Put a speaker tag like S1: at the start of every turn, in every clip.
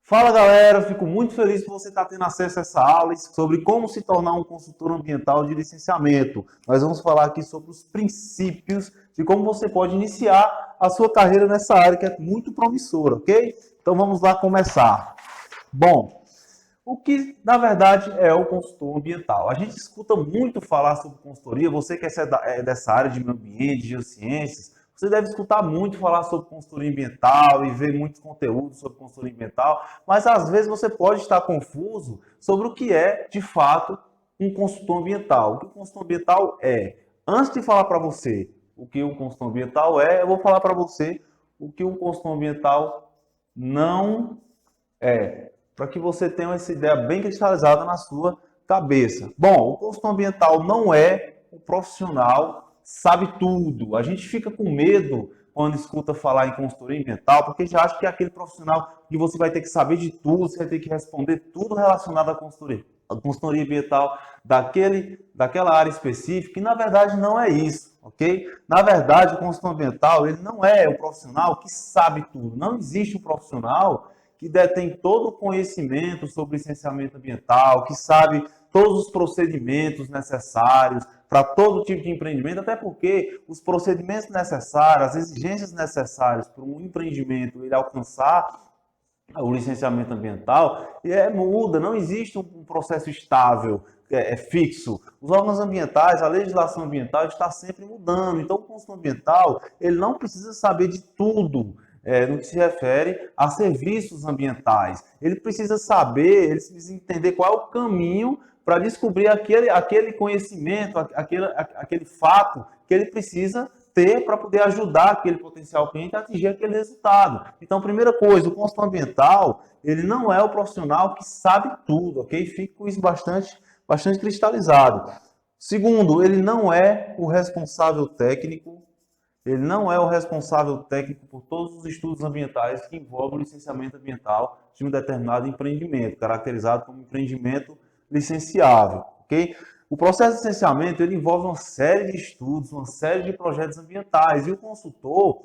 S1: Fala galera, eu fico muito feliz por você estar tendo acesso a essa aula sobre como se tornar um consultor ambiental de licenciamento. Nós vamos falar aqui sobre os princípios de como você pode iniciar a sua carreira nessa área que é muito promissora, ok? Então vamos lá começar. Bom, o que na verdade é o consultor ambiental? A gente escuta muito falar sobre consultoria, você que é dessa área de meio ambiente, de geociências, você deve escutar muito falar sobre consultoria ambiental e ver muitos conteúdos sobre consultoria ambiental, mas às vezes você pode estar confuso sobre o que é, de fato, um consultor ambiental. O que o consultor ambiental é? Antes de falar para você o que um consultor ambiental é, eu vou falar para você o que um consultor ambiental não é, para que você tenha essa ideia bem cristalizada na sua cabeça. Bom, o consultor ambiental não é um profissional sabe tudo. A gente fica com medo quando escuta falar em consultoria ambiental, porque já acha que é aquele profissional que você vai ter que saber de tudo, você vai ter que responder tudo relacionado à consultoria. A consultoria ambiental daquela área específica, e na verdade não é isso, ok? Na verdade, o consultor ambiental ele não é o profissional que sabe tudo. Não existe um profissional que detém todo o conhecimento sobre licenciamento ambiental, que sabe todos os procedimentos necessários para todo tipo de empreendimento, até porque os procedimentos necessários, as exigências necessárias para um empreendimento ele alcançar o licenciamento ambiental muda, não existe um processo estável, fixo. Os órgãos ambientais, a legislação ambiental está sempre mudando, então o consultor ambiental ele não precisa saber de tudo, no que se refere a serviços ambientais. Ele precisa saber, ele precisa entender qual é o caminho para descobrir aquele conhecimento, aquele fato que ele precisa ter para poder ajudar aquele potencial cliente a atingir aquele resultado. Então, primeira coisa, o consultor ambiental, ele não é o profissional que sabe tudo, ok? Fique com isso bastante cristalizado. Segundo, ele não é o responsável técnico, ele não é o responsável técnico por todos os estudos ambientais que envolvem o licenciamento ambiental de um determinado empreendimento, caracterizado como empreendimento licenciável, ok? O processo de licenciamento ele envolve uma série de estudos, uma série de projetos ambientais, e o consultor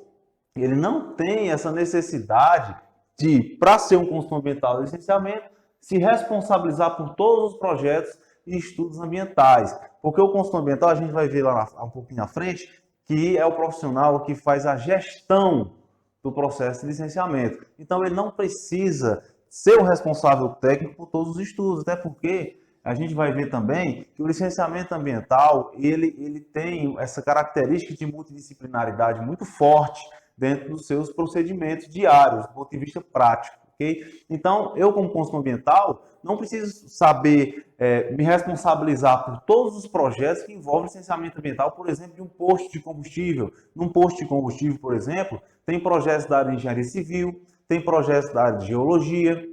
S1: ele não tem essa necessidade de, para ser um consultor ambiental de licenciamento, se responsabilizar por todos os projetos e estudos ambientais, porque o consultor ambiental, a gente vai ver lá um pouquinho na frente, que é o profissional que faz a gestão do processo de licenciamento. Então, ele não precisa ser o responsável técnico por todos os estudos, até porque a gente vai ver também que o licenciamento ambiental ele tem essa característica de multidisciplinaridade muito forte dentro dos seus procedimentos diários, do ponto de vista prático. Okay? Então, eu como consultor ambiental não preciso saber me responsabilizar por todos os projetos que envolvem licenciamento ambiental, por exemplo, de um posto de combustível. Num posto de combustível, por exemplo, tem projetos da área de engenharia civil, tem projetos da área de geologia,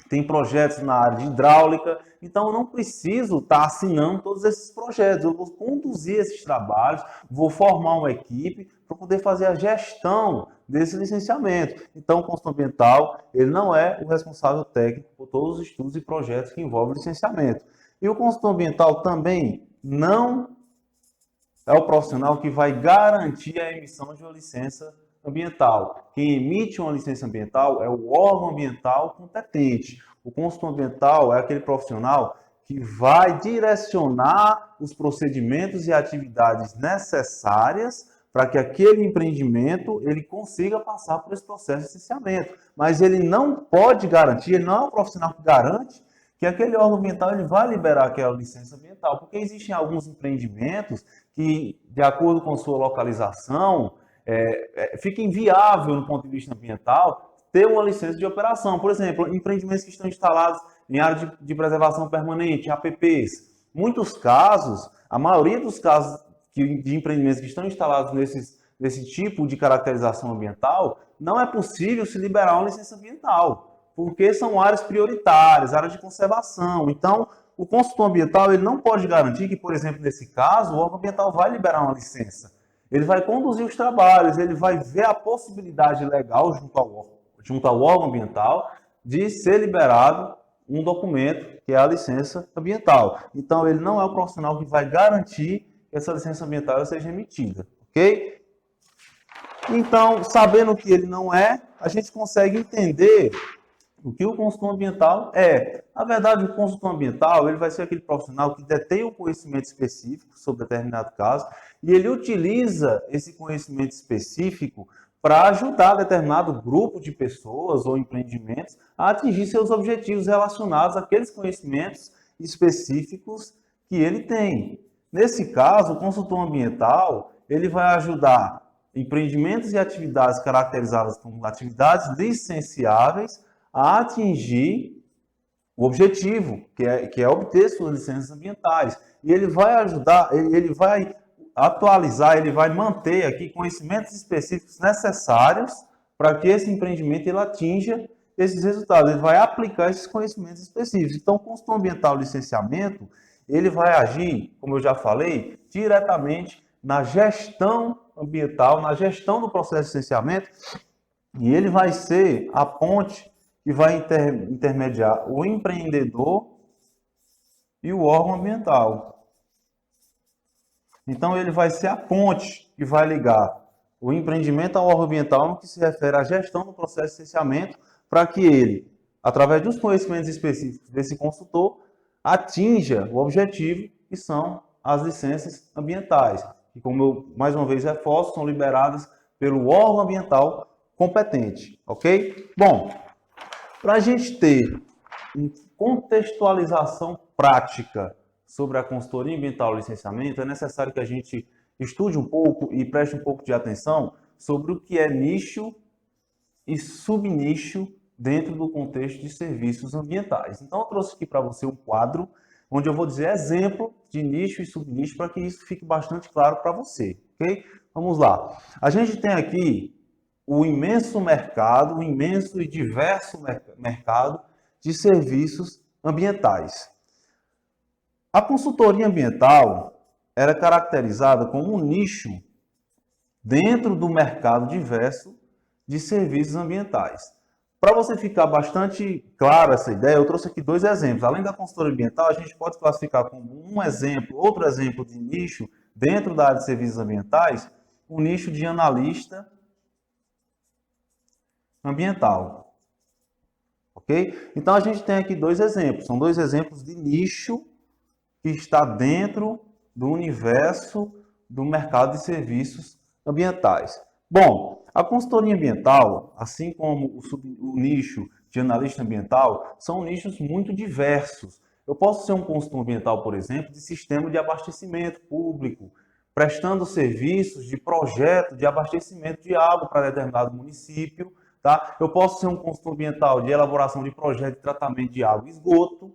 S1: tem projetos na área de hidráulica, então eu não preciso estar assinando todos esses projetos, eu vou conduzir esses trabalhos, vou formar uma equipe para poder fazer a gestão desse licenciamento. Então, o consultor ambiental, ele não é o responsável técnico por todos os estudos e projetos que envolvem licenciamento. E o consultor ambiental também não é o profissional que vai garantir a emissão de uma licença ambiental. Quem emite uma licença ambiental é o órgão ambiental competente. O consultor ambiental é aquele profissional que vai direcionar os procedimentos e atividades necessárias para que aquele empreendimento ele consiga passar por esse processo de licenciamento. Mas ele não pode garantir, ele não é um profissional que garante que aquele órgão ambiental ele vai liberar aquela licença ambiental, porque existem alguns empreendimentos que, de acordo com sua localização, fica inviável no ponto de vista ambiental ter uma licença de operação. Por exemplo, empreendimentos que estão instalados em área de preservação permanente, APPs. Muitos casos, a maioria dos casos de empreendimentos que estão instalados nesse tipo de caracterização ambiental, não é possível se liberar uma licença ambiental, porque são áreas prioritárias, áreas de conservação. Então, o consultor ambiental ele não pode garantir que, por exemplo, nesse caso, o órgão ambiental vai liberar uma licença. Ele vai conduzir os trabalhos, ele vai ver a possibilidade legal junto ao órgão ambiental de ser liberado um documento que é a licença ambiental. Então, ele não é o profissional que vai garantir que essa licença ambiental seja emitida, ok? Então, sabendo que ele não é, a gente consegue entender o que o consultor ambiental é. Na verdade, o consultor ambiental ele vai ser aquele profissional que detém um conhecimento específico sobre determinado caso e ele utiliza esse conhecimento específico para ajudar determinado grupo de pessoas ou empreendimentos a atingir seus objetivos relacionados àqueles conhecimentos específicos que ele tem. Nesse caso, o consultor ambiental ele vai ajudar empreendimentos e atividades caracterizadas como atividades licenciáveis a atingir o objetivo, que é obter suas licenças ambientais. E ele vai ajudar, ele vai atualizar, ele vai manter aqui conhecimentos específicos necessários para que esse empreendimento ele atinja esses resultados. Ele vai aplicar esses conhecimentos específicos. Então, o consultor ambiental licenciamento, ele vai agir, como eu já falei, diretamente na gestão ambiental, na gestão do processo de licenciamento, e ele vai ser a ponte que vai intermediar o empreendedor e o órgão ambiental. Então, ele vai ser a ponte que vai ligar o empreendimento ao órgão ambiental no que se refere à gestão do processo de licenciamento, para que ele, através dos conhecimentos específicos desse consultor, atinja o objetivo, que são as licenças ambientais, que, como eu mais uma vez reforço, são liberadas pelo órgão ambiental competente, ok? Bom, para a gente ter uma contextualização prática sobre a consultoria ambiental e licenciamento, é necessário que a gente estude um pouco e preste um pouco de atenção sobre o que é nicho e subnicho dentro do contexto de serviços ambientais. Então, eu trouxe aqui para você um quadro onde eu vou dizer exemplo de nicho e subnicho para que isso fique bastante claro para você, ok? Vamos lá. A gente tem aqui o imenso mercado, o imenso e diverso mercado de serviços ambientais. A consultoria ambiental era caracterizada como um nicho dentro do mercado diverso de serviços ambientais. Para você ficar bastante claro essa ideia, eu trouxe aqui dois exemplos. Além da consultoria ambiental, a gente pode classificar como um exemplo, outro exemplo de nicho dentro da área de serviços ambientais, o nicho de analista ambiental. Ok? Então, a gente tem aqui dois exemplos. São dois exemplos de nicho que está dentro do universo do mercado de serviços ambientais. Bom, a consultoria ambiental, assim como o nicho de analista ambiental, são nichos muito diversos. Eu posso ser um consultor ambiental, por exemplo, de sistema de abastecimento público, prestando serviços de projeto de abastecimento de água para determinado município. Tá? Eu posso ser um consultor ambiental de elaboração de projeto de tratamento de água e esgoto.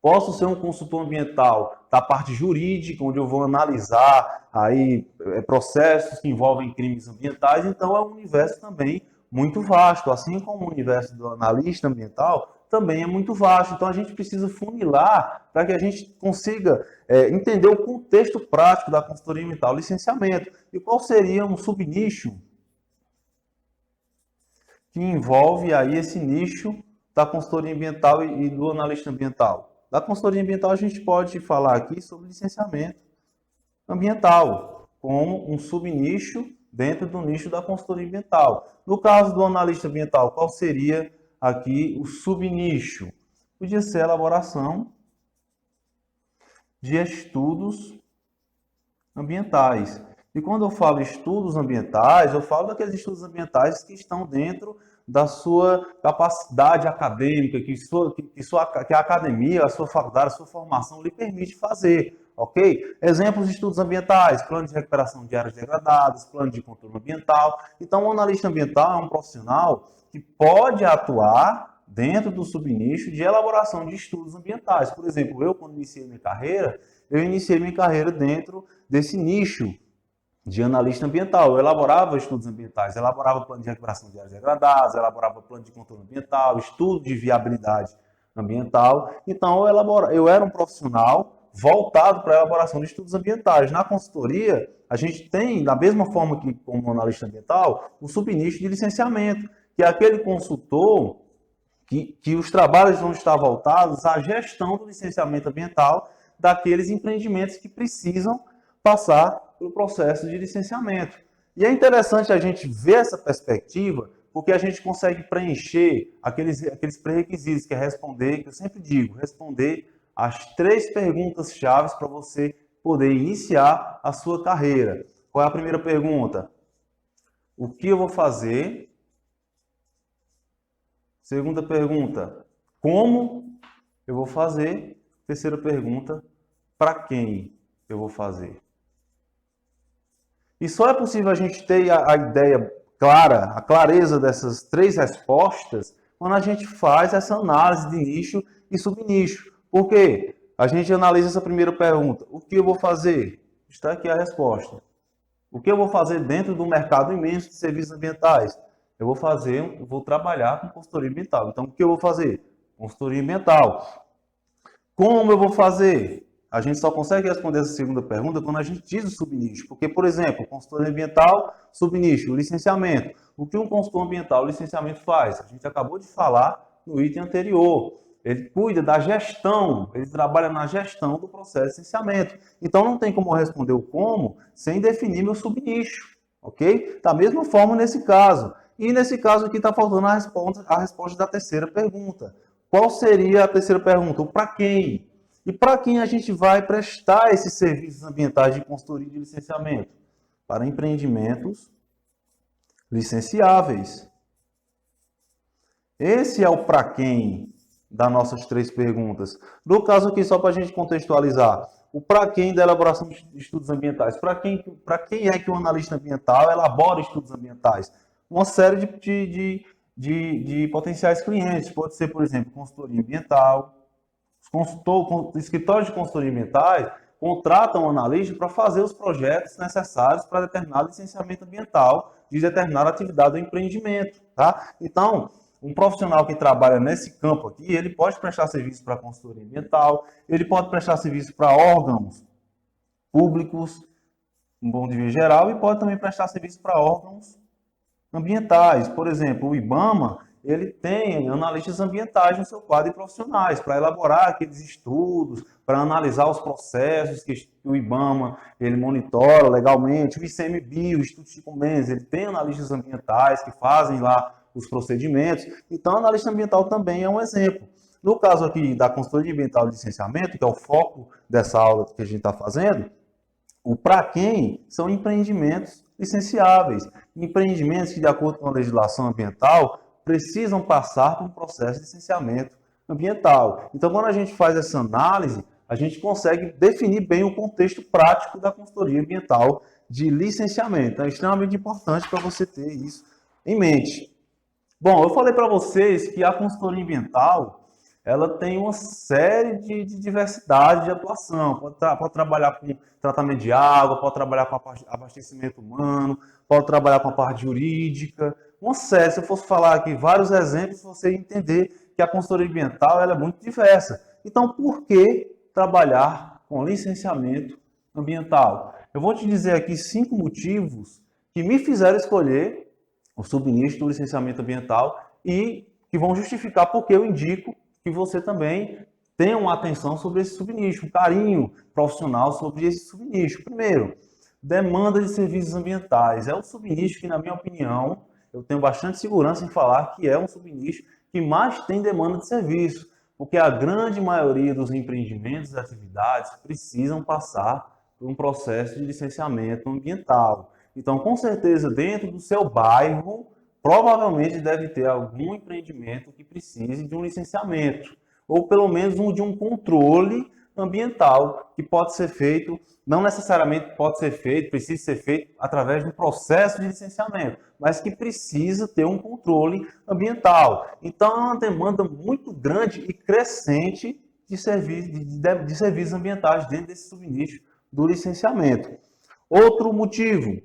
S1: Posso ser um consultor ambiental da parte jurídica, onde eu vou analisar aí processos que envolvem crimes ambientais. Então, é um universo também muito vasto. Assim como o universo do analista ambiental também é muito vasto. Então, a gente precisa funilar para que a gente consiga entender o contexto prático da consultoria ambiental, licenciamento. E qual seria um subnicho que envolve aí esse nicho da consultoria ambiental e do analista ambiental. Da consultoria ambiental, a gente pode falar aqui sobre licenciamento ambiental, como um subnicho dentro do nicho da consultoria ambiental. No caso do analista ambiental, qual seria aqui o subnicho? Podia ser a elaboração de estudos ambientais. E quando eu falo estudos ambientais, eu falo daqueles estudos ambientais que estão dentro da sua capacidade acadêmica, que a academia, a sua faculdade, a sua formação lhe permite fazer, ok? Exemplos de estudos ambientais, plano de recuperação de áreas degradadas, plano de controle ambiental. Então, o analista ambiental é um profissional que pode atuar dentro do subnicho de elaboração de estudos ambientais. Por exemplo, eu, quando iniciei minha carreira dentro desse nicho de analista ambiental. Eu elaborava estudos ambientais, elaborava plano de recuperação de áreas degradadas, elaborava plano de controle ambiental, estudo de viabilidade ambiental. Então, eu era um profissional voltado para a elaboração de estudos ambientais. Na consultoria, a gente tem, da mesma forma que como analista ambiental, o subnicho de licenciamento, que é aquele consultor que os trabalhos vão estar voltados à gestão do licenciamento ambiental daqueles empreendimentos que precisam passar pelo processo de licenciamento. E é interessante a gente ver essa perspectiva, porque a gente consegue preencher aqueles pré-requisitos, que é responder, que eu sempre digo, responder as 3 perguntas-chave para você poder iniciar a sua carreira. Qual é a primeira pergunta? O que eu vou fazer? Segunda pergunta, como eu vou fazer? Terceira pergunta, para quem eu vou fazer? E só é possível a gente ter a ideia clara, a clareza dessas 3 respostas, quando a gente faz essa análise de nicho e subnicho. Por quê? A gente analisa essa primeira pergunta, o que eu vou fazer? Está aqui a resposta. O que eu vou fazer dentro do mercado imenso de serviços ambientais? Eu vou trabalhar com consultoria ambiental. Então, o que eu vou fazer? Consultoria ambiental. Como eu vou fazer? A gente só consegue responder essa segunda pergunta quando a gente diz o subnicho. Porque, por exemplo, consultoria ambiental, subnicho, licenciamento. O que um consultor ambiental, licenciamento faz? A gente acabou de falar no item anterior. Ele cuida da gestão, ele trabalha na gestão do processo de licenciamento. Então, não tem como responder o como sem definir meu subnicho, ok? Da mesma forma nesse caso. E nesse caso aqui está faltando a resposta da terceira pergunta. Qual seria a terceira pergunta? O para quem? E para quem a gente vai prestar esses serviços ambientais de consultoria e de licenciamento? Para empreendimentos licenciáveis. Esse é o para quem das nossas 3 perguntas. No caso aqui, só para a gente contextualizar, o para quem da elaboração de estudos ambientais. Para quem é que o analista ambiental elabora estudos ambientais? Uma série de potenciais clientes. Pode ser, por exemplo, consultoria ambiental. Os escritórios de consultoria ambientais contratam um analista para fazer os projetos necessários para determinado licenciamento ambiental de determinada atividade do empreendimento. Tá? Então, um profissional que trabalha nesse campo aqui, ele pode prestar serviço para a consultoria ambiental, ele pode prestar serviço para órgãos públicos, um bom nível geral, e pode também prestar serviço para órgãos ambientais. Por exemplo, o IBAMA, ele tem analistas ambientais no seu quadro de profissionais, para elaborar aqueles estudos, para analisar os processos que o IBAMA ele monitora legalmente. O ICMBio, o Instituto Chico Mendes, ele tem analistas ambientais que fazem lá os procedimentos. Então, analista ambiental também é um exemplo. No caso aqui da consultoria ambiental de licenciamento, que é o foco dessa aula que a gente está fazendo, o para quem são empreendimentos licenciáveis. Empreendimentos que, de acordo com a legislação ambiental, precisam passar por um processo de licenciamento ambiental. Então, quando a gente faz essa análise, a gente consegue definir bem o contexto prático da consultoria ambiental de licenciamento. Então, é extremamente importante para você ter isso em mente. Bom, eu falei para vocês que a consultoria ambiental ela tem uma série de diversidade de atuação. Pode trabalhar com tratamento de água, pode trabalhar com abastecimento humano, pode trabalhar com a parte jurídica. Uma série, se eu fosse falar aqui vários exemplos, você ia entender que a consultoria ambiental ela é muito diversa. Então, por que trabalhar com licenciamento ambiental? Eu vou te dizer aqui 5 motivos que me fizeram escolher o subnicho do licenciamento ambiental e que vão justificar porque eu indico que você também tenha uma atenção sobre esse subnicho, um carinho profissional sobre esse subnicho. Primeiro, demanda de serviços ambientais. É um subnicho que, na minha opinião, eu tenho bastante segurança em falar que é um subnicho que mais tem demanda de serviço, porque a grande maioria dos empreendimentos e atividades precisam passar por um processo de licenciamento ambiental. Então, com certeza, dentro do seu bairro, provavelmente deve ter algum empreendimento que precise de um licenciamento, ou pelo menos de um controle ambiental, que pode ser feito, não necessariamente precisa ser feito através de um processo de licenciamento, mas que precisa ter um controle ambiental. Então, é uma demanda muito grande e crescente de serviços ambientais dentro desse subnicho do licenciamento. Outro motivo,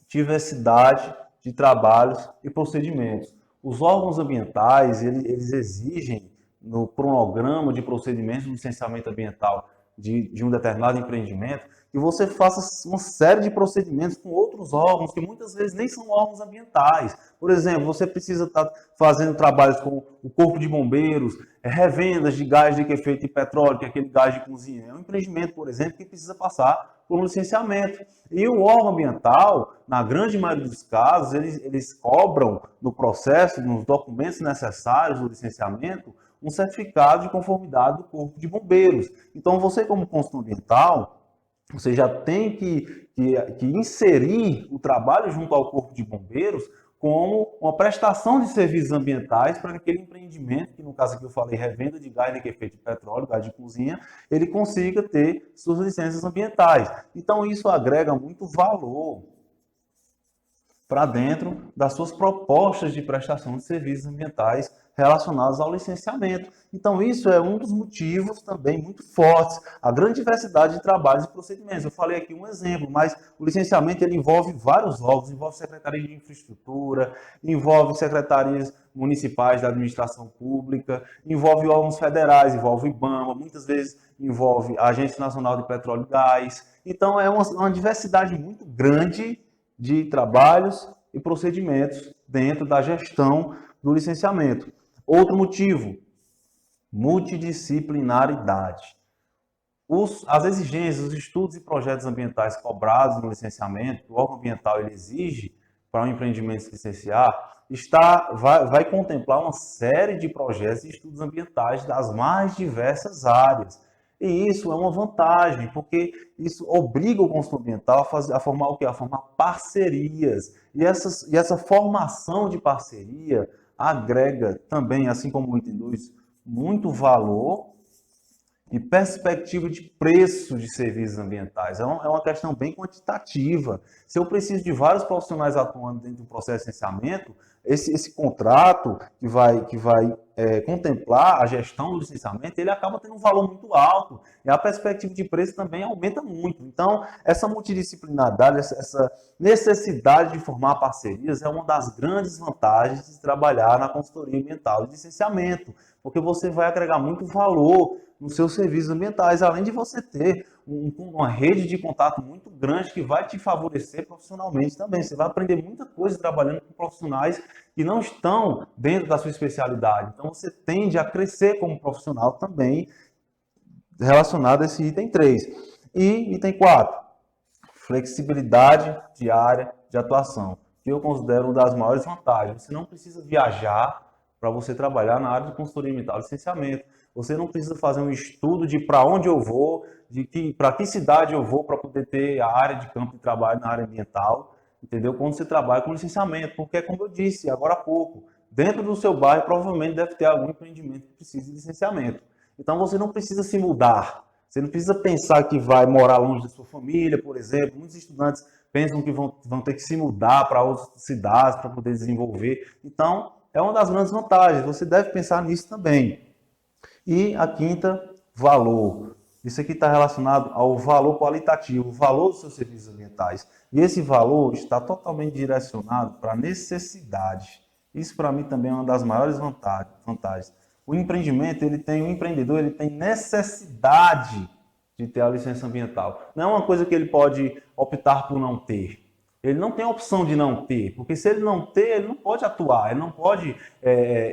S1: diversidade de trabalhos e procedimentos. Os órgãos ambientais, eles exigem no cronograma de procedimentos de licenciamento ambiental de um determinado empreendimento, que você faça uma série de procedimentos com outros órgãos, que muitas vezes nem são órgãos ambientais. Por exemplo, você precisa estar fazendo trabalhos com o Corpo de Bombeiros, revendas de gás de efeito de petróleo, que é aquele gás de cozinha. É um empreendimento, por exemplo, que precisa passar por um licenciamento. E o órgão ambiental, na grande maioria dos casos, eles cobram no processo, nos documentos necessários do licenciamento, um certificado de conformidade do Corpo de Bombeiros. Então, você como consultor ambiental, você já tem que inserir o trabalho junto ao Corpo de Bombeiros como uma prestação de serviços ambientais para aquele empreendimento, que no caso aqui eu falei revenda de gás de efeito de petróleo, gás de cozinha, ele consiga ter suas licenças ambientais. Então isso agrega muito valor para dentro das suas propostas de prestação de serviços ambientais relacionados ao licenciamento. Então, isso é um dos motivos também muito fortes, a grande diversidade de trabalhos e procedimentos. Eu falei aqui um exemplo, mas o licenciamento ele envolve vários órgãos, envolve Secretaria de Infraestrutura, envolve secretarias municipais da administração pública, envolve órgãos federais, envolve o IBAMA, muitas vezes envolve a Agência Nacional de Petróleo e Gás. Então, é uma diversidade muito grande de trabalhos e procedimentos dentro da gestão do licenciamento. Outro motivo, multidisciplinaridade. As exigências, os estudos e projetos ambientais cobrados no licenciamento, que o órgão ambiental ele exige para um empreendimento se licenciar, vai contemplar uma série de projetos e estudos ambientais das mais diversas áreas. E isso é uma vantagem, porque isso obriga o consultor ambiental a formar o quê? A formar parcerias. E essa formação de parceria agrega também, assim como o item 2, muito valor e perspectiva de preço de serviços ambientais. É uma questão bem quantitativa. Se eu preciso de vários profissionais atuando dentro do processo de licenciamento, esse contrato que vai contemplar a gestão do licenciamento, ele acaba tendo um valor muito alto. E a perspectiva de preço também aumenta muito. Então, essa multidisciplinaridade, essa necessidade de formar parcerias é uma das grandes vantagens de trabalhar na consultoria ambiental de licenciamento, porque você vai agregar muito valor nos seus serviços ambientais, além de você ter uma rede de contato muito grande que vai te favorecer profissionalmente também. Você vai aprender muita coisa trabalhando com profissionais que não estão dentro da sua especialidade. Então, você tende a crescer como profissional também relacionado a esse item 3. E item 4, flexibilidade de área de atuação, que eu considero uma das maiores vantagens. Você não precisa viajar para você trabalhar na área de consultoria ambiental e licenciamento. Você não precisa fazer um estudo de para onde eu vou, para que cidade eu vou para poder ter a área de campo de trabalho na área ambiental, entendeu? Quando você trabalha com licenciamento, porque como eu disse agora há pouco, dentro do seu bairro provavelmente deve ter algum empreendimento que precise de licenciamento. Então você não precisa se mudar, você não precisa pensar que vai morar longe da sua família, por exemplo. Muitos estudantes pensam que vão ter que se mudar para outras cidades para poder desenvolver. Então, é uma das grandes vantagens, você deve pensar nisso também. E a quinta, valor. Isso aqui está relacionado ao valor qualitativo, o valor dos seus serviços ambientais. E esse valor está totalmente direcionado para a necessidade. Isso para mim também é uma das maiores vantagens. O empreendimento, o empreendedor, ele tem necessidade de ter a licença ambiental. Não é uma coisa que ele pode optar por não ter. Ele não tem a opção de não ter, porque se ele não ter, ele não pode atuar, ele não pode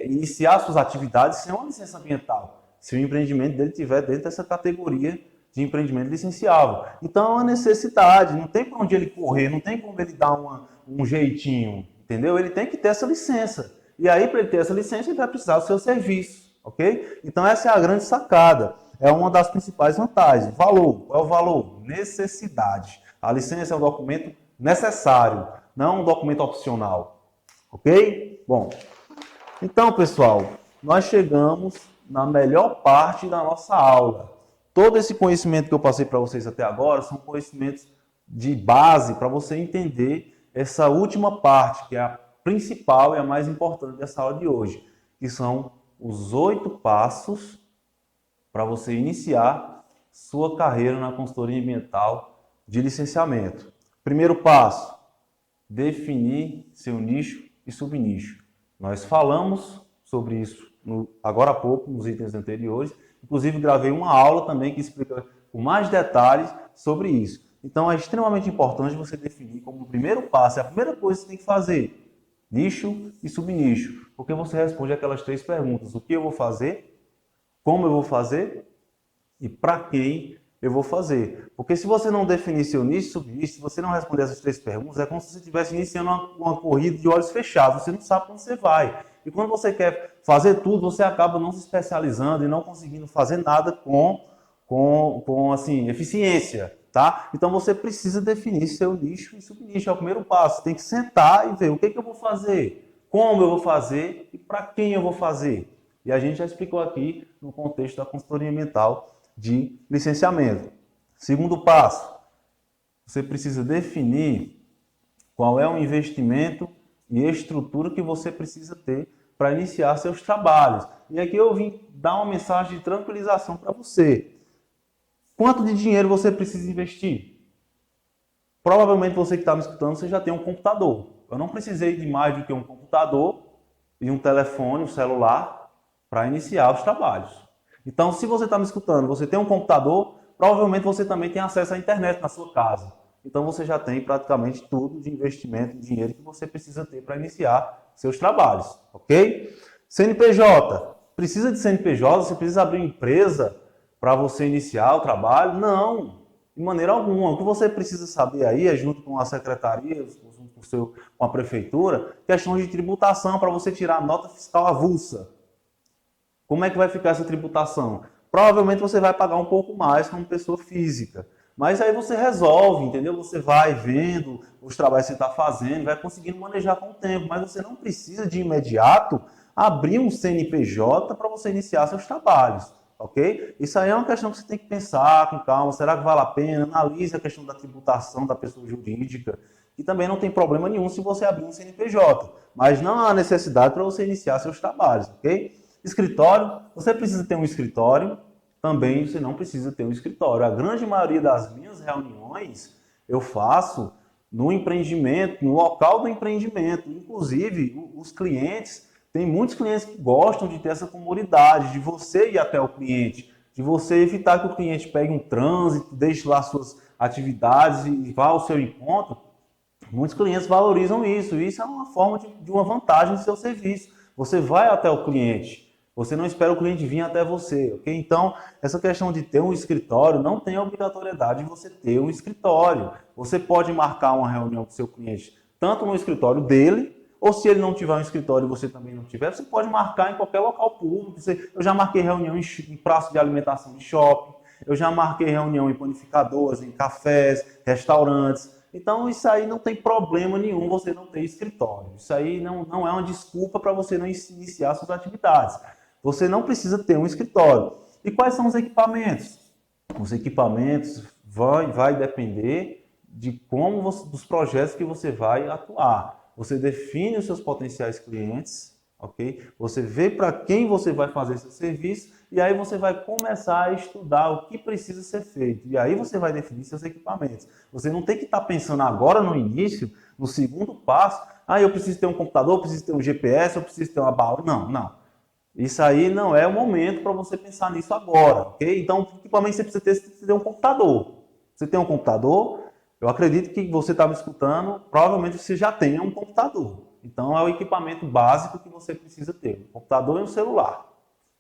S1: iniciar suas atividades sem uma licença ambiental, se o empreendimento dele estiver dentro dessa categoria de empreendimento licenciável. Então é uma necessidade, não tem para onde ele correr, não tem como ele dar um jeitinho, entendeu? Ele tem que ter essa licença. E aí, para ele ter essa licença, ele vai precisar do seu serviço, ok? Então essa é a grande sacada, é uma das principais vantagens. Valor, qual é o valor? Necessidade. A licença é um documento necessário, não um documento opcional, ok? Bom, então, pessoal, nós chegamos na melhor parte da nossa aula. Todo esse conhecimento que eu passei para vocês até agora são conhecimentos de base para você entender essa última parte, que é a principal e a mais importante dessa aula de hoje, que são os 8 passos para você iniciar sua carreira na consultoria ambiental de licenciamento. Primeiro passo, definir seu nicho e subnicho. Nós falamos sobre isso agora há pouco, nos itens anteriores. Inclusive, gravei uma aula também que explica com mais detalhes sobre isso. Então, é extremamente importante você definir como o primeiro passo, é a primeira coisa que você tem que fazer, nicho e subnicho, porque você responde aquelas 3 perguntas: o que eu vou fazer, como eu vou fazer e para quem eu vou fazer. Porque se você não definir seu nicho e subnicho, se você não responder essas 3 perguntas, é como se você estivesse iniciando uma corrida de olhos fechados, você não sabe para onde você vai. E quando você quer fazer tudo, você acaba não se especializando e não conseguindo fazer nada com assim, eficiência. Tá? Então você precisa definir seu nicho e subnicho, é o primeiro passo. Você tem que sentar e ver o que eu vou fazer, como eu vou fazer e para quem eu vou fazer. E a gente já explicou aqui no contexto da consultoria ambiental de licenciamento. Segundo passo, você precisa definir qual é o investimento e estrutura que você precisa ter para iniciar seus trabalhos. E aqui eu vim dar uma mensagem de tranquilização para você. Quanto de dinheiro você precisa investir? Provavelmente você que está me escutando, você já tem um computador. Eu não precisei de mais do que um computador e um telefone, um celular, para iniciar os trabalhos. Então, se você está me escutando, você tem um computador, provavelmente você também tem acesso à internet na sua casa. Então, você já tem praticamente tudo de investimento, de dinheiro que você precisa ter para iniciar seus trabalhos, ok? CNPJ. Precisa de CNPJ? Você precisa abrir uma empresa para você iniciar o trabalho? Não, de maneira alguma. O que você precisa saber aí é, junto com a secretaria, com a prefeitura, questões de tributação para você tirar a nota fiscal avulsa. Como é que vai ficar essa tributação? Provavelmente você vai pagar um pouco mais como pessoa física. Mas aí você resolve, entendeu? Você vai vendo os trabalhos que você está fazendo, vai conseguindo manejar com o tempo. Mas você não precisa de imediato abrir um CNPJ para você iniciar seus trabalhos. Ok? Isso aí é uma questão que você tem que pensar com calma. Será que vale a pena? Analise a questão da tributação da pessoa jurídica. E também não tem problema nenhum se você abrir um CNPJ. Mas não há necessidade para você iniciar seus trabalhos. Ok? Escritório. Você precisa ter um escritório. Também você não precisa ter um escritório. A grande maioria das minhas reuniões eu faço no empreendimento, no local do empreendimento. Inclusive, os clientes... Tem muitos clientes que gostam de ter essa comodidade, de você ir até o cliente, de você evitar que o cliente pegue um trânsito, deixe lá suas atividades e vá ao seu encontro. Muitos clientes valorizam isso. Isso é uma forma de uma vantagem do seu serviço. Você vai até o cliente. Você não espera o cliente vir até você, ok? Então, essa questão de ter um escritório não tem a obrigatoriedade de você ter um escritório. Você pode marcar uma reunião com o seu cliente, tanto no escritório dele, ou se ele não tiver um escritório e você também não tiver, você pode marcar em qualquer local público. Eu já marquei reunião em praça de alimentação de shopping, eu já marquei reunião em panificadoras, em cafés, restaurantes. Então, isso aí não tem problema nenhum você não ter escritório. Isso aí não é uma desculpa para você não iniciar suas atividades. Você não precisa ter um escritório. E quais são os equipamentos? Os equipamentos vai depender de dos projetos que você vai atuar. Você define os seus potenciais clientes, ok? Você vê para quem você vai fazer esse serviço e aí você vai começar a estudar o que precisa ser feito. E aí você vai definir seus equipamentos. Você não tem que estar pensando agora no início, no segundo passo, eu preciso ter um computador, eu preciso ter um GPS, eu preciso ter uma bala. Não. Isso aí não é o momento para você pensar nisso agora, ok? Então, o equipamento você precisa ter um computador. Você tem um computador? Eu acredito que você está me escutando, provavelmente você já tenha um computador. Então, é o equipamento básico que você precisa ter. Um computador e um celular.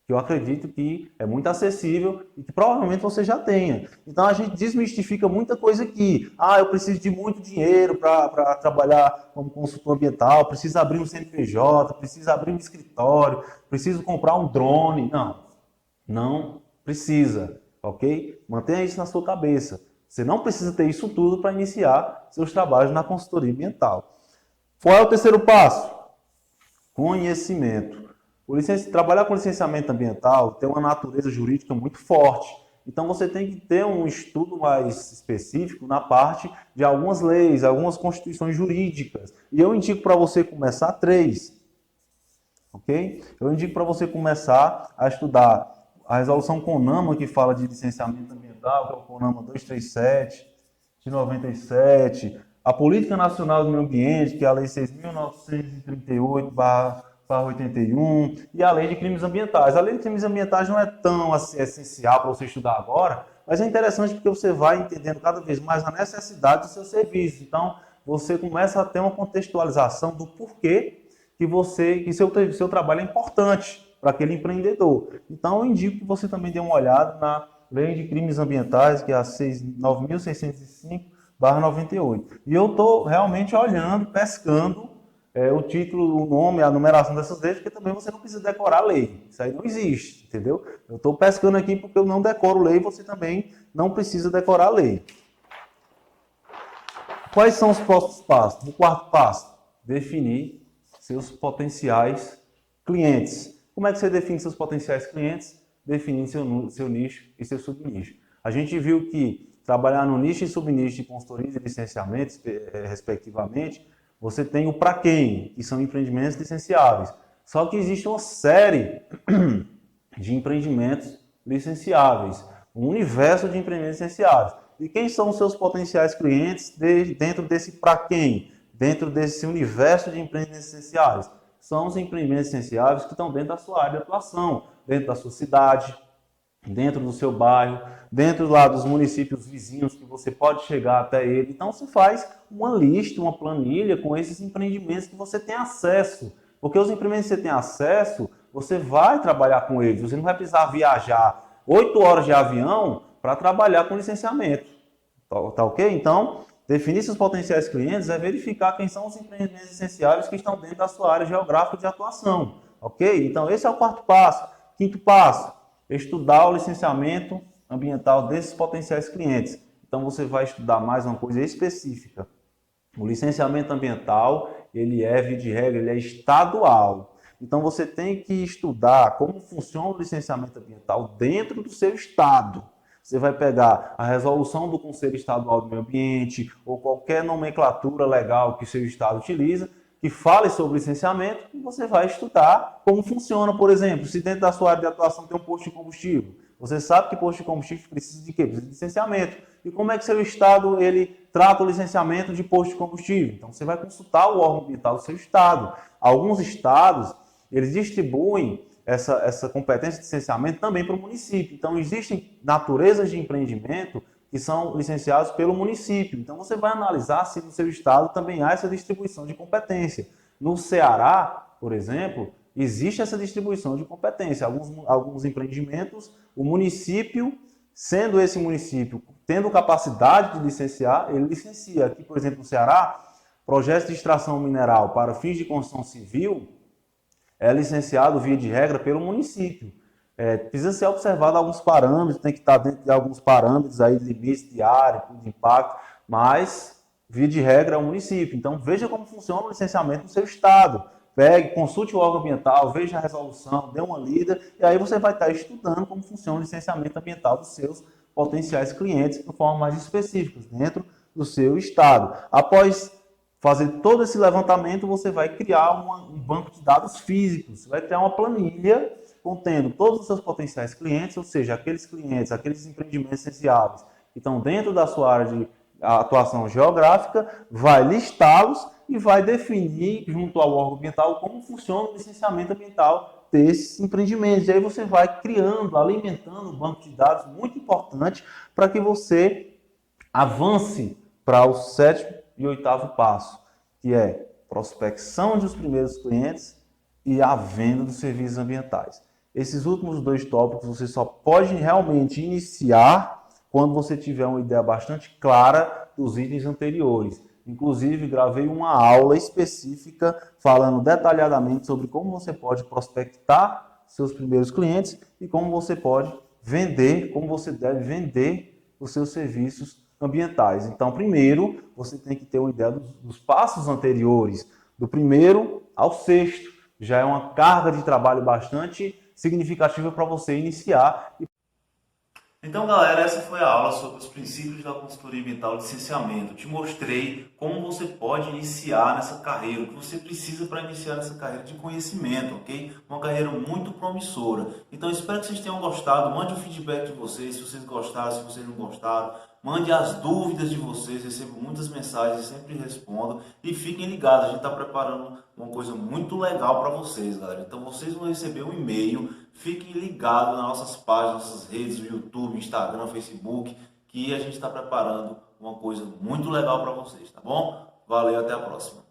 S1: Que eu acredito que é muito acessível e que provavelmente você já tenha. Então, a gente desmistifica muita coisa aqui. Eu preciso de muito dinheiro para trabalhar como consultor ambiental, preciso abrir um CNPJ, preciso abrir um escritório, preciso comprar um drone. Não precisa, ok? Mantenha isso na sua cabeça. Você não precisa ter isso tudo para iniciar seus trabalhos na consultoria ambiental. Qual é o terceiro passo? Conhecimento. Trabalhar com licenciamento ambiental tem uma natureza jurídica muito forte. Então você tem que ter um estudo mais específico na parte de algumas leis, algumas constituições jurídicas. E eu indico para você começar 3. Ok? Eu indico para você começar a estudar a resolução CONAMA, que fala de licenciamento ambiental, que é o CONAMA 237, de 97, a Política Nacional do Meio Ambiente, que é a Lei 6.938/81, e a Lei de Crimes Ambientais. A Lei de Crimes Ambientais não é tão assim, essencial para você estudar agora, Mas é interessante porque você vai entendendo cada vez mais a necessidade do seu serviço. Então, você começa a ter uma contextualização do porquê que seu trabalho é importante para aquele empreendedor. Então, eu indico que você também dê uma olhada na Lei de Crimes Ambientais, que é a 9.605/98. E eu estou realmente olhando, pescando o título, o nome, a numeração dessas leis, porque também você não precisa decorar a lei. Isso aí não existe, entendeu? Eu estou pescando aqui porque eu não decoro lei, você também não precisa decorar a lei. Quais são os próximos passos? O quarto passo, definir seus potenciais clientes. Como é que você define seus potenciais clientes? Definindo seu nicho e seu subnicho. A gente viu que trabalhar no nicho e subnicho de consultorias e licenciamentos, respectivamente, você tem o para quem, que são empreendimentos licenciáveis. Só que existe uma série de empreendimentos licenciáveis, um universo de empreendimentos licenciáveis. E quem são os seus potenciais clientes dentro desse para quem? Dentro desse universo de empreendimentos licenciáveis? São os empreendimentos licenciáveis que estão dentro da sua área de atuação, dentro da sua cidade, dentro do seu bairro, dentro lá dos municípios vizinhos que você pode chegar até ele. Então você faz uma lista, uma planilha com esses empreendimentos que você tem acesso. Porque os empreendimentos que você tem acesso, você vai trabalhar com eles. Você não vai precisar viajar 8 horas de avião para trabalhar com licenciamento. Tá ok? Então, definir seus potenciais clientes é verificar quem são os empreendimentos licenciáveis que estão dentro da sua área geográfica de atuação. Ok? Então, esse é o quarto passo. Quinto passo, estudar o licenciamento ambiental desses potenciais clientes. Então, você vai estudar mais uma coisa específica. O licenciamento ambiental, ele é, via de regra, ele é estadual. Então, você tem que estudar como funciona o licenciamento ambiental dentro do seu estado. Você vai pegar a resolução do Conselho Estadual do Meio Ambiente ou qualquer nomenclatura legal que o seu estado utiliza, que fale sobre licenciamento, e você vai estudar como funciona. Por exemplo, se dentro da sua área de atuação tem um posto de combustível, você sabe que posto de combustível precisa de quê? Precisa de licenciamento. E como é que seu estado ele trata o licenciamento de posto de combustível? Então você vai consultar o órgão ambiental do seu estado. Alguns estados, eles distribuem essa competência de licenciamento também para o município. Então existem naturezas de empreendimento que são licenciados pelo município. Então você vai analisar se no seu estado também há essa distribuição de competência. No Ceará, por exemplo, existe essa distribuição de competência. Alguns empreendimentos, o município, sendo esse município, tendo capacidade de licenciar, ele licencia. Aqui, por exemplo, no Ceará, projetos de extração mineral para fins de construção civil é licenciado, via de regra, pelo município. Precisa ser observado alguns parâmetros, tem que estar dentro de alguns parâmetros aí, de limites de área, de impacto, mas, via de regra, é o município. Então, veja como funciona o licenciamento no seu estado. Pegue, consulte o órgão ambiental, veja a resolução, dê uma lida, e aí você vai estar estudando como funciona o licenciamento ambiental dos seus potenciais clientes de forma mais específica, dentro do seu estado. Após fazer todo esse levantamento, você vai criar um banco de dados físicos, você vai criar uma planilha contendo todos os seus potenciais clientes, ou seja, aqueles clientes, aqueles empreendimentos licenciáveis que estão dentro da sua área de atuação geográfica, vai listá-los e vai definir, junto ao órgão ambiental, como funciona o licenciamento ambiental desses empreendimentos. E aí você vai criando, alimentando um banco de dados muito importante para que você avance para o sétimo e oitavo passo, que é prospecção dos primeiros clientes e a venda dos serviços ambientais. Esses últimos dois tópicos você só pode realmente iniciar quando você tiver uma ideia bastante clara dos itens anteriores. Inclusive, gravei uma aula específica falando detalhadamente sobre como você pode prospectar seus primeiros clientes e como você pode vender, como você deve vender os seus serviços ambientais. Então, primeiro, você tem que ter uma ideia dos passos anteriores, do primeiro ao sexto. Já é uma carga de trabalho bastante significativa para você iniciar.
S2: Então, galera, essa foi a aula sobre os princípios da consultoria ambiental de licenciamento. Te mostrei como você pode iniciar nessa carreira, o que você precisa para iniciar nessa carreira de conhecimento, ok? Uma carreira muito promissora. Então, espero que vocês tenham gostado. Mande um feedback de vocês, se vocês gostaram, se vocês não gostaram. Mande as dúvidas de vocês, recebo muitas mensagens, sempre respondo. E fiquem ligados, a gente está preparando uma coisa muito legal para vocês, galera. Então vocês vão receber um e-mail, fiquem ligados nas nossas páginas, nossas redes, YouTube, Instagram, Facebook, que a gente está preparando uma coisa muito legal para vocês, tá bom? Valeu, até a próxima.